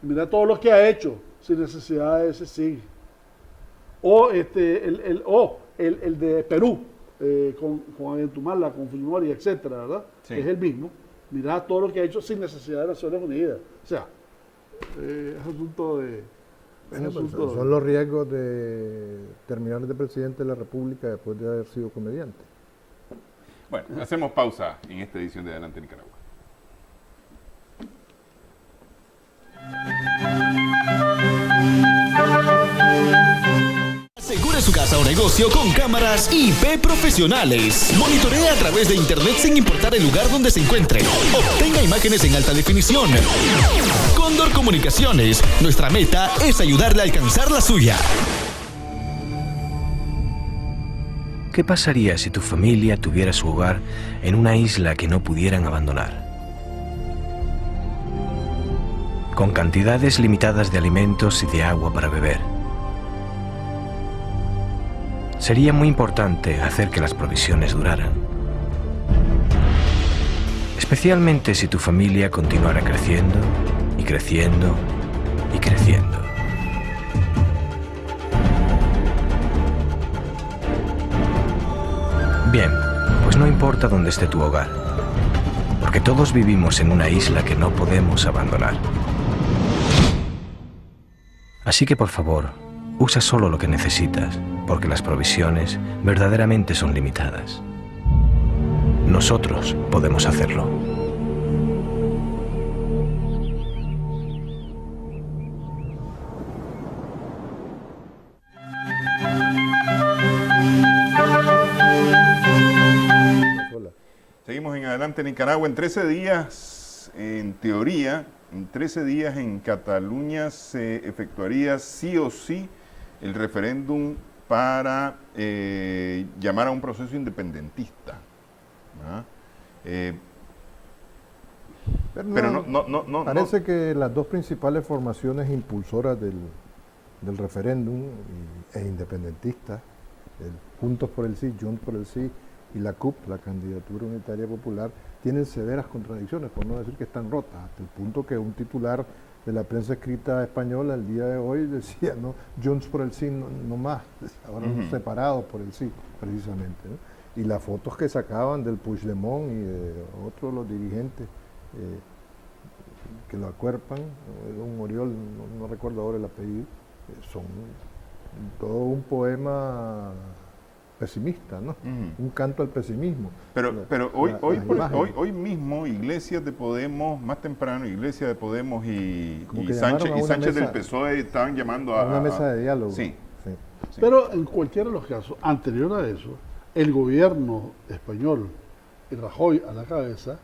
Mirá todo lo que ha hecho sin necesidad de ese SIG. O el de Perú, con Aventumala, con Fujimori, etcétera, ¿verdad? Sí. Es el mismo. Mirá todo lo que ha hecho sin necesidad de Naciones Unidas. O sea, es asunto de... Son los riesgos de terminar de presidente de la República después de haber sido comediante. Bueno, hacemos pausa en esta edición de Adelante Nicaragua. o negocio con cámaras IP profesionales. Monitorea a través de internet sin importar el lugar donde se encuentre. Obtenga imágenes en alta definición. Cóndor Comunicaciones. Nuestra meta es ayudarle a alcanzar la suya. ¿Qué pasaría si tu familia tuviera su hogar en una isla que no pudieran abandonar? Con cantidades limitadas de alimentos y de agua para beber. Sería muy importante hacer que las provisiones duraran. Especialmente si tu familia continuara creciendo y creciendo y creciendo. Bien, pues no importa dónde esté tu hogar, porque todos vivimos en una isla que no podemos abandonar. Así que por favor, usa solo lo que necesitas, porque las provisiones verdaderamente son limitadas. Nosotros podemos hacerlo. Seguimos en Adelante Nicaragua. En 13 días, en teoría, en 13 días en Cataluña se efectuaría sí o sí el referéndum para llamar a un proceso independentista. ¿Ah? Pero no. Parece que las dos principales formaciones impulsoras del referéndum e independentistas, el Juntos por el Sí, Junts por el Sí, y la CUP, la Candidatura Unitaria Popular, tienen severas contradicciones, por no decir que están rotas, hasta el punto que un titular de la prensa escrita española el día de hoy decía, no, Junts por el Sí no más, ahora separados por el Sí, precisamente, ¿no? Y las fotos que sacaban del Puigdemont y de otros los dirigentes que lo acuerpan, un Oriol, no recuerdo ahora el apellido, son todo un poema pesimista, ¿no? Un canto al pesimismo. Pero hoy mismo Iglesias de Podemos, más temprano Iglesias de Podemos y Sánchez del PSOE estaban llamando a una mesa de diálogo. Sí. Pero en cualquiera de los casos, anterior a eso, el gobierno español, y Rajoy a la cabeza,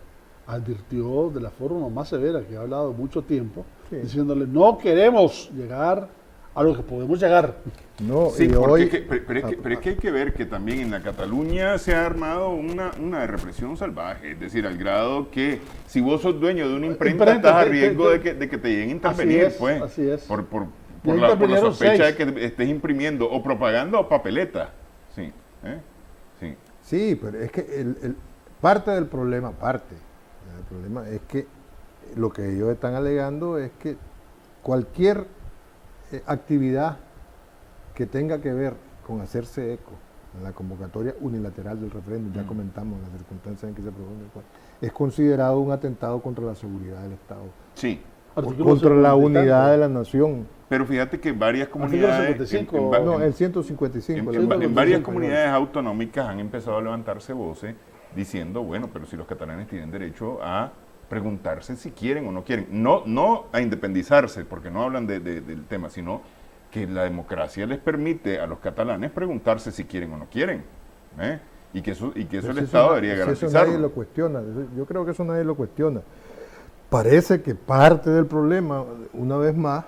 advirtió de la forma más severa que ha hablado mucho tiempo, diciéndole, no queremos llegar a lo que podemos llegar. No, sí, pero es que hay que ver que también en la Cataluña se ha armado una represión salvaje, es decir, al grado que si vos sos dueño de una imprenta estás a riesgo de que te lleguen a intervenir, pues, así es. por la sospecha de que estés imprimiendo o propaganda o papeleta. Sí, pero es que parte del problema es que lo que ellos están alegando es que cualquier actividad que tenga que ver con hacerse eco en la convocatoria unilateral del referéndum, ya comentamos las circunstancias en que se produjo, es considerado un atentado contra la seguridad del Estado. Sí. Contra la unidad de la nación. Pero fíjate que varias comunidades... el 155. En varias comunidades autonómicas han empezado a levantarse voces diciendo, bueno, pero si los catalanes tienen derecho a preguntarse si quieren o no quieren. No a independizarse, porque no hablan del tema, sino que la democracia les permite a los catalanes preguntarse si quieren o no quieren. Y que eso el Estado debería garantizarlo. Eso nadie lo cuestiona. Yo creo que eso nadie lo cuestiona. Parece que parte del problema, una vez más,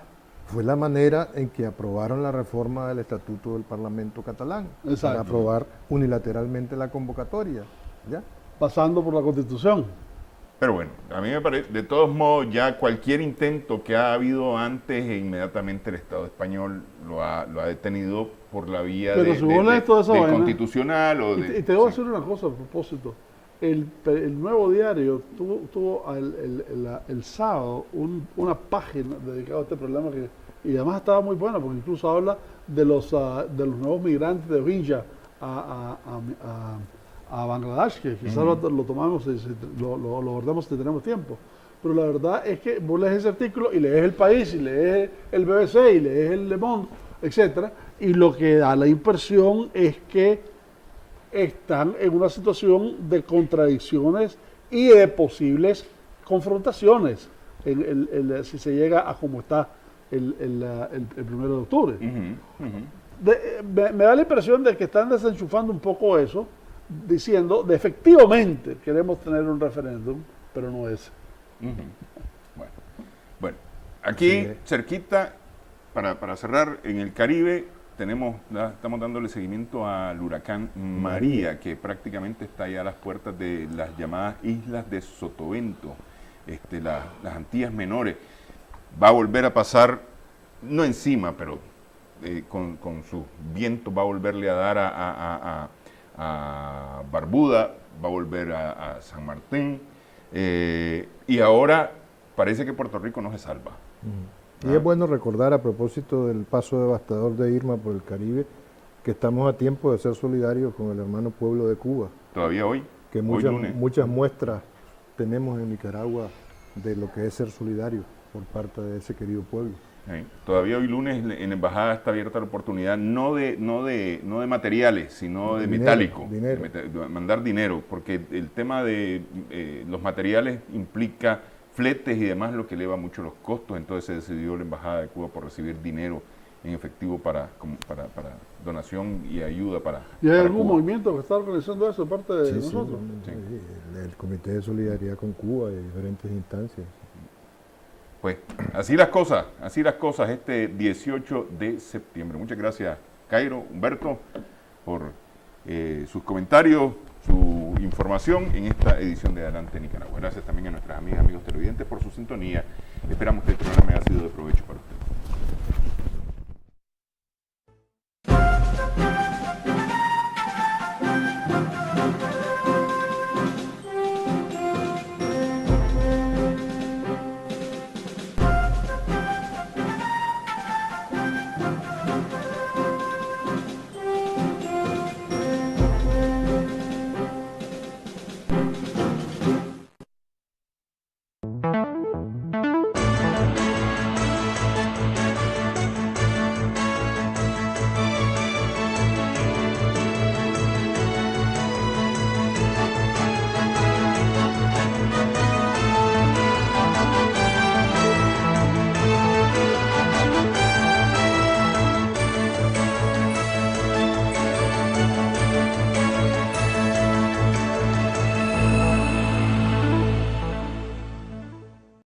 fue la manera en que aprobaron la reforma del Estatuto del Parlamento catalán. Exacto. Para aprobar unilateralmente la convocatoria. ¿Ya? Pasando por la Constitución. Pero bueno, a mí me parece, de todos modos, ya cualquier intento que ha habido antes, inmediatamente el Estado español lo ha detenido por la vía constitucional. Y te voy a decir una cosa a propósito. El Nuevo Diario tuvo el sábado una página dedicada a este problema y además estaba muy buena porque incluso habla de los nuevos migrantes de Rohingya a Bangladesh, que quizás lo tomamos, lo abordamos si tenemos tiempo. Pero la verdad es que vos lees ese artículo y lees El País, y lees el BBC, y lees el Le Monde, etcétera, y lo que da la impresión es que están en una situación de contradicciones y de posibles confrontaciones si se llega a como está el 1 de octubre. Me da la impresión de que están desenchufando un poco eso, diciendo, de efectivamente queremos tener un referéndum, pero no ese. Bueno, aquí cerquita, para cerrar, en el Caribe estamos dándole seguimiento al huracán María, que prácticamente está ya a las puertas de las llamadas islas de Sotavento, las Antillas Menores. Va a volver a pasar, no encima, pero con su viento va a volverle a dar a Barbuda, va a volver a San Martín, y ahora parece que Puerto Rico no se salva. Y es bueno recordar, a propósito del paso devastador de Irma por el Caribe, que estamos a tiempo de ser solidarios con el hermano pueblo de Cuba. Todavía hoy. Que muchas muestras tenemos en Nicaragua de lo que es ser solidario por parte de ese querido pueblo. Sí. Todavía hoy lunes en la embajada está abierta la oportunidad no de materiales, sino de metálico, de mandar dinero, porque el tema de los materiales implica fletes y demás, lo que eleva mucho los costos. Entonces se decidió la embajada de Cuba por recibir dinero en efectivo para donación y ayuda para ¿Y hay algún Cuba. movimiento que está organizando eso de parte de nosotros? Sí. El Comité de Solidaridad con Cuba y diferentes instancias. Pues así las cosas este 18 de septiembre. Muchas gracias, Cairo, Humberto, por sus comentarios, su información en esta edición de Adelante Nicaragua. Gracias también a nuestras amigas, amigos televidentes por su sintonía. Esperamos que el programa haya sido de provecho para ustedes.